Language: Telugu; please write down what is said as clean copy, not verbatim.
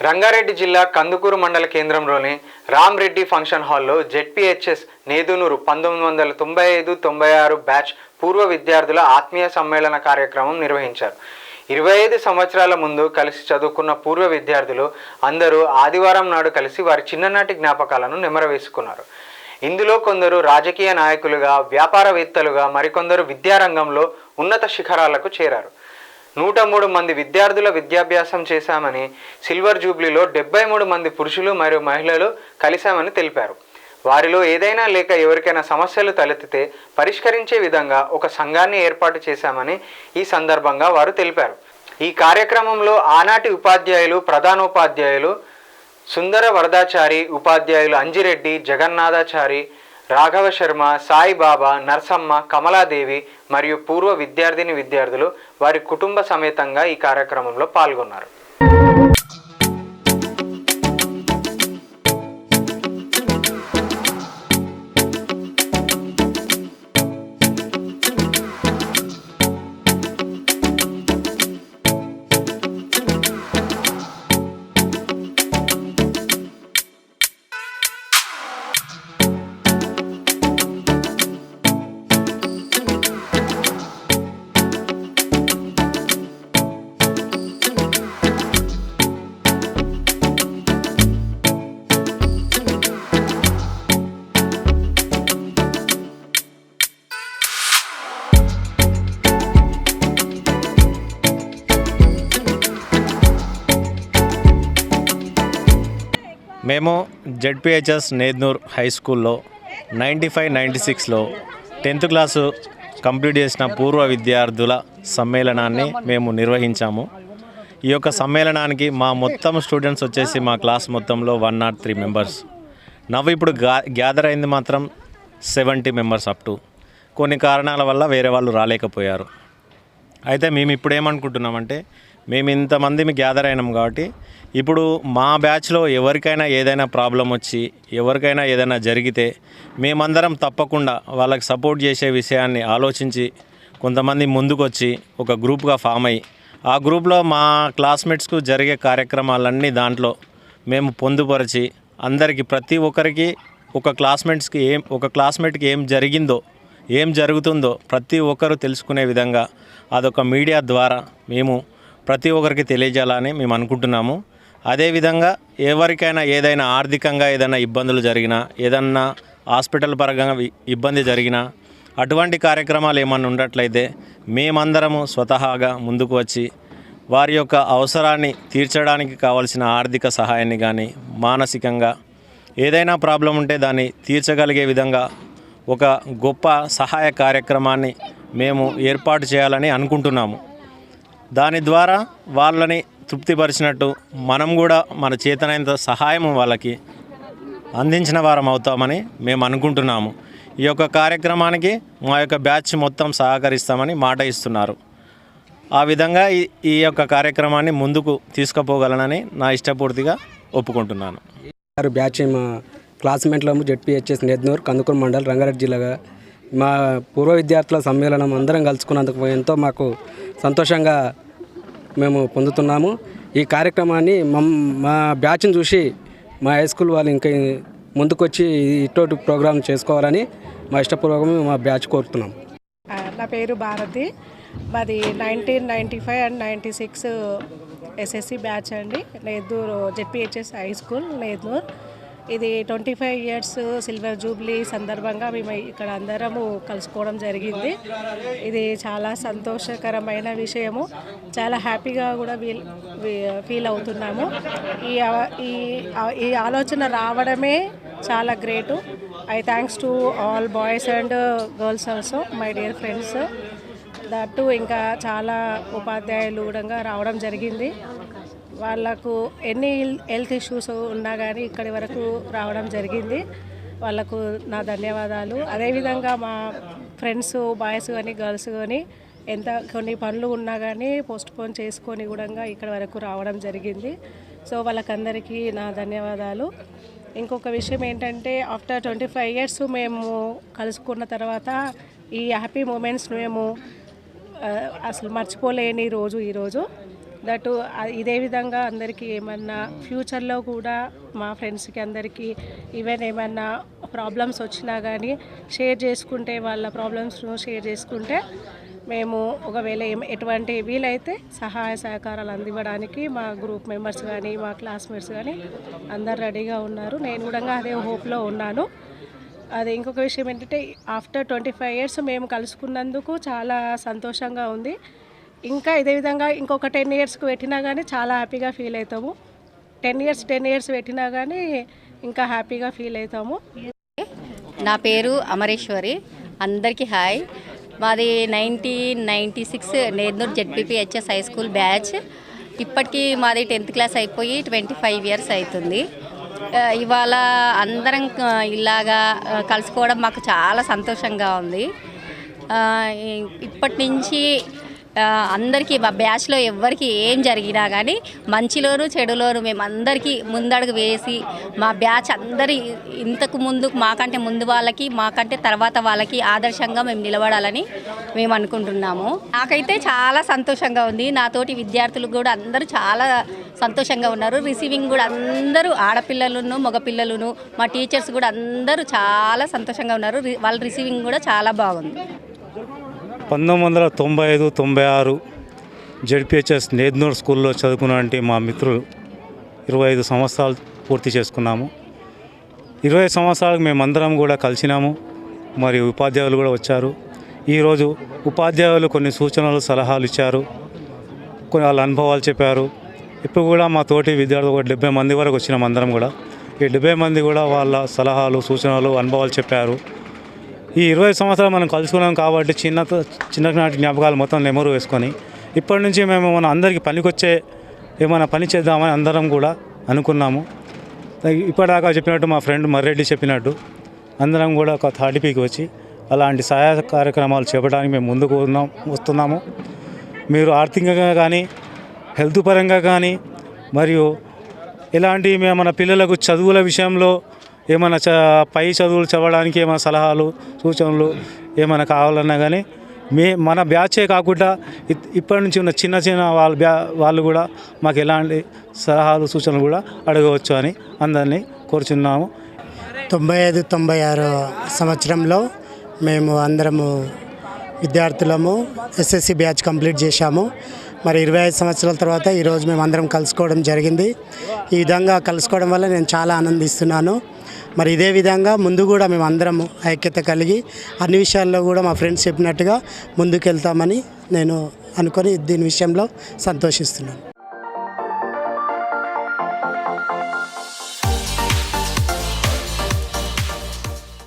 రంగారెడ్డి జిల్లా కందుకూరు మండల కేంద్రంలోని రామ్ రెడ్డి ఫంక్షన్ హాల్లో జెడ్పీహెచ్ఎస్ నేదునూరు 1995-96 బ్యాచ్ పూర్వ విద్యార్థుల ఆత్మీయ సమ్మేళన కార్యక్రమం నిర్వహించారు. 25 సంవత్సరాల ముందు కలిసి చదువుకున్న పూర్వ విద్యార్థులు అందరూ ఆదివారం నాడు కలిసి వారి చిన్ననాటి జ్ఞాపకాలను నెమరవేసుకున్నారు. ఇందులో కొందరు రాజకీయ నాయకులుగా, వ్యాపారవేత్తలుగా, మరికొందరు విద్యారంగంలో ఉన్నత శిఖరాలకు చేరారు. 103 మంది విద్యార్థుల విద్యాభ్యాసం చేశామని, సిల్వర్ జూబ్లీలో 73 మంది పురుషులు మరియు మహిళలు కలిశామని తెలిపారు. వారిలో ఏదైనా లేక ఎవరికైనా సమస్యలు తలెత్తితే పరిష్కరించే విధంగా ఒక సంఘాన్ని ఏర్పాటు చేశామని ఈ సందర్భంగా వారు తెలిపారు. ఈ కార్యక్రమంలో ఆనాటి ఉపాధ్యాయులు, ప్రధానోపాధ్యాయులు సుందర వరదాచారి, ఉపాధ్యాయులు అంజిరెడ్డి, జగన్నాథాచారి, రాఘవ శర్మ, సాయిబాబా, నర్సమ్మ, కమలాదేవి మరియు పూర్వ విద్యార్థులు వారి కుటుంబ సమేతంగా ఈ కార్యక్రమంలో పాల్గొన్నారు. మేము జెడ్పీహెచ్ఎస్ నేదునూర్ హై స్కూల్లో 95-96లో 10th క్లాసు కంప్లీట్ చేసిన పూర్వ విద్యార్థుల సమ్మేళనాన్ని మేము నిర్వహించాము. ఈ యొక్క సమ్మేళనానికి మా మొత్తం స్టూడెంట్స్ వచ్చేసి మా క్లాస్ మొత్తంలో 103 మెంబర్స్. ఇప్పుడు గ్యాదర్ అయింది మాత్రం 70 మెంబర్స్ అప్ టు. కొన్ని కారణాల వల్ల వేరే వాళ్ళు రాలేకపోయారు. అయితే మేము ఇప్పుడు ఏమనుకుంటున్నామంటే, మేము ఇంతమంది గ్యాదర్ అయినాం కాబట్టి ఇప్పుడు మా బ్యాచ్లో ఎవరికైనా ఏదైనా ప్రాబ్లం వచ్చి, ఎవరికైనా ఏదైనా జరిగితే మేమందరం తప్పకుండా వాళ్ళకి సపోర్ట్ చేసే విషయాన్ని ఆలోచించి కొంతమంది ముందుకొచ్చి ఒక గ్రూప్గా ఫామ్ అయ్యి, ఆ గ్రూప్లో మా క్లాస్మేట్స్కు జరిగే కార్యక్రమాలన్నీ దాంట్లో మేము పొందుపరిచి అందరికీ ప్రతి ఒక్కరికి ఒక క్లాస్మేట్కి ఏం జరిగిందో, ఏం జరుగుతుందో ప్రతి ఒక్కరు తెలుసుకునే విధంగా అదొక మీడియా ద్వారా మేము ప్రతి ఒక్కరికి తెలియజేయాలని మేము అనుకుంటున్నాము. అదేవిధంగా ఎవరికైనా ఏదైనా ఆర్థికంగా ఏదైనా ఇబ్బందులు జరిగినా, ఏదన్నా హాస్పిటల్ పరంగా ఇబ్బంది జరిగినా, అటువంటి కార్యక్రమాలు ఏమన్నా ఉన్నట్లయితే మేమందరము స్వతహాగా ముందుకు వచ్చి వారి యొక్క అవసరాన్ని తీర్చడానికి కావాల్సిన ఆర్థిక సహాయాన్ని కానీ, మానసికంగా ఏదైనా ప్రాబ్లం ఉంటే దాన్ని తీర్చగలిగే విధంగా ఒక గొప్ప సహాయ కార్యక్రమాన్ని మేము ఏర్పాటు చేయాలని అనుకుంటున్నాము. దాని ద్వారా వాళ్ళని తృప్తిపరిచినట్టు మనం కూడా మన చేతనైనంత సహాయం వాళ్ళకి అందించిన వారం అవుతామని మేము అనుకుంటున్నాము. ఈ యొక్క కార్యక్రమానికి మా యొక్క బ్యాచ్ మొత్తం సహకరిస్తామని మాట ఇస్తున్నారు. ఆ విధంగా ఈ యొక్క కార్యక్రమాన్ని ముందుకు తీసుకుపోగలనని నా ఇష్టపూర్తిగా ఒప్పుకుంటున్నాను. బ్యాచ్ మా క్లాస్మేట్లము జెడ్పీహెచ్ఎస్ నేదునూర్ కందుకూరు మండల్ రంగారెడ్డి జిల్లాగా మా పూర్వ విద్యార్థుల సమ్మేళనం అందరం కలుసుకున్నందుకు ఎంతో మాకు సంతోషంగా మేము పొందుతున్నాము. ఈ కార్యక్రమాన్ని మా బ్యాచ్ని చూసి మా హై స్కూల్ వాళ్ళు ఇంకా ముందుకొచ్చి ఇటువంటి ప్రోగ్రాం చేసుకోవాలని మా ఇష్టపూర్వకంగా మా బ్యాచ్ కోరుతున్నాం. నా పేరు భారతి. మాది 1995 and 96 ఎస్ఎస్సి బ్యాచ్ అండి. నేదునూర్ జెడ్పీహెచ్ఎస్ హై స్కూల్ నేదునూర్. ఇది 25 years సిల్వర్ జూబ్లీ సందర్భంగా మేము ఇక్కడ అందరము కలుసుకోవడం జరిగింది. ఇది చాలా సంతోషకరమైన విషయము. చాలా హ్యాపీగా కూడా ఫీల్ అవుతున్నాము. ఈ ఆలోచన రావడమే చాలా great. I thanks to all boys and girls also, my dear friends. That ఇంకా చాలా ఉపాధ్యాయులు కూడా రావడం జరిగింది. వాళ్ళకు ఎన్ని హెల్త్ ఇష్యూస్ ఉన్నా కానీ ఇక్కడి వరకు రావడం జరిగింది. వాళ్ళకు నా ధన్యవాదాలు. అదేవిధంగా మా ఫ్రెండ్స్ బాయ్స్ కానీ గర్ల్స్ కానీ కొన్ని పనులు ఉన్నా కానీ పోస్ట్పోన్ చేసుకొని కూడా ఇక్కడ వరకు రావడం జరిగింది. సో వాళ్ళకందరికీ నా ధన్యవాదాలు. ఇంకొక విషయం ఏంటంటే, ఆఫ్టర్ 25 years మేము కలుసుకున్న తర్వాత ఈ హ్యాపీ మూమెంట్స్ మేము అసలు మర్చిపోలేని రోజు ఈరోజు. దట్ ఇదే విధంగా అందరికీ ఏమన్నా ఫ్యూచర్లో కూడా మా ఫ్రెండ్స్కి అందరికీ ఈవెన్ ఏమన్నా ప్రాబ్లమ్స్ వచ్చినా కానీ షేర్ చేసుకుంటే వాళ్ళ ప్రాబ్లమ్స్ను షేర్ చేసుకుంటే మేము ఒకవేళ ఎటువంటి వీలైతే సహాయ సహకారాలు అందివ్వడానికి మా గ్రూప్ మెంబర్స్ కానీ మా క్లాస్మేట్స్ కానీ అందరు రెడీగా ఉన్నారు. నేను కూడా అదే హోప్లో ఉన్నాను. అది ఇంకొక విషయం ఏంటంటే ఆఫ్టర్ 25 years మేము కలుసుకున్నందుకు చాలా సంతోషంగా ఉంది. ఇంకా ఇదే విధంగా ఇంకొక 10 yearsకి పెట్టినా కానీ చాలా హ్యాపీగా ఫీల్ అవుతాము. 10 years పెట్టినా కానీ ఇంకా హ్యాపీగా ఫీల్ అవుతాము. నా పేరు అమరేశ్వరి. అందరికీ హాయ్. మాది 1996 నేద్నూర్ జెడ్పీపీహెచ్ఎస్ హై స్కూల్ బ్యాచ్. ఇప్పటికీ మాది 10th క్లాస్ అయిపోయి 25 years అవుతుంది. ఇవాళ అందరం ఇలాగా కలుసుకోవడం మాకు చాలా సంతోషంగా ఉంది. ఇప్పటి నుంచి అందరికీ మా బ్యాచ్లో ఎవరికి ఏం జరిగినా కానీ మంచిలోను చెడులోను మేము అందరికీ ముందడుగు వేసి మా బ్యాచ్ అందరి ఇంతకు ముందు మాకంటే ముందు వాళ్ళకి మాకంటే తర్వాత వాళ్ళకి ఆదర్శంగా మేము నిలబడాలని మేము అనుకుంటున్నాము. నాకైతే చాలా సంతోషంగా ఉంది. నాతోటి విద్యార్థులు కూడా అందరూ చాలా సంతోషంగా ఉన్నారు. రిసీవింగ్ కూడా అందరూ ఆడపిల్లలను మగపిల్లలను మా టీచర్స్ కూడా అందరూ చాలా సంతోషంగా ఉన్నారు. వాళ్ళ రిసీవింగ్ కూడా చాలా బాగుంది. 1995-96 జెడ్పీహెచ్ఎస్ నేద్నూర్ స్కూల్లో చదువుకున్నటువంటి మా మిత్రులు 25 సంవత్సరాలు పూర్తి చేసుకున్నాము. 20 సంవత్సరాలకు మేమందరం కూడా కలిసినాము. మరియు ఉపాధ్యాయులు కూడా వచ్చారు. ఈరోజు ఉపాధ్యాయులు కొన్ని సూచనలు సలహాలు ఇచ్చారు, కొన్ని వాళ్ళ అనుభవాలు చెప్పారు. ఇప్పుడు కూడా మా తోటి విద్యార్థులు ఒక 70 మంది వరకు వచ్చినాం అందరం కూడా. ఈ 70 మంది కూడా వాళ్ళ సలహాలు సూచనలు అనుభవాలు చెప్పారు. ఈ 20 సంవత్సరాలు మనం కలుసుకున్నాం కాబట్టి చిన్ననాటి జ్ఞాపకాలు మొత్తం నెమరు వేసుకొని ఇప్పటి నుంచి మేము మన అందరికీ పనికొచ్చే ఏమైనా పని చేద్దామని అందరం కూడా అనుకున్నాము. ఇప్పటిదాకా చెప్పినట్టు మా ఫ్రెండ్ మర్రెడ్డి చెప్పినట్టు అందరం కూడా ఒక థాటిపీకి వచ్చి అలాంటి సహాయ కార్యక్రమాలు చేపట్టడానికి మేము ముందుకు వస్తున్నాము. మీరు ఆర్థికంగా కానీ హెల్త్ పరంగా కానీ మరియు ఇలాంటి మన పిల్లలకు చదువుల విషయంలో ఏమైనా పై చదువులు చదవడానికి ఏమైనా సలహాలు సూచనలు ఏమైనా కావాలన్నా కానీ మన బ్యాచే కాకుండా ఇప్పటి నుంచి ఉన్న చిన్న వాళ్ళు కూడా మాకు ఎలాంటి సలహాలు సూచనలు కూడా అడగవచ్చు అని అందరినీ కోరుచున్నాము. 95-96 సంవత్సరంలో మేము అందరము విద్యార్థులము ఎస్ఎస్సి బ్యాచ్ కంప్లీట్ చేశాము. మరి 25 సంవత్సరాల తర్వాత ఈరోజు మేము అందరం కలుసుకోవడం జరిగింది. ఈ విధంగా కలుసుకోవడం వల్ల నేను చాలా ఆనందిస్తున్నాను. మరి ఇదే విధంగా ముందు కూడా మేము అందరం ఐక్యత కలిగి అన్ని విషయాల్లో కూడా మా ఫ్రెండ్స్ చెప్పినట్టుగా ముందుకెళ్తామని నేను అనుకొని దీని విషయంలో సంతోషిస్తున్నాను.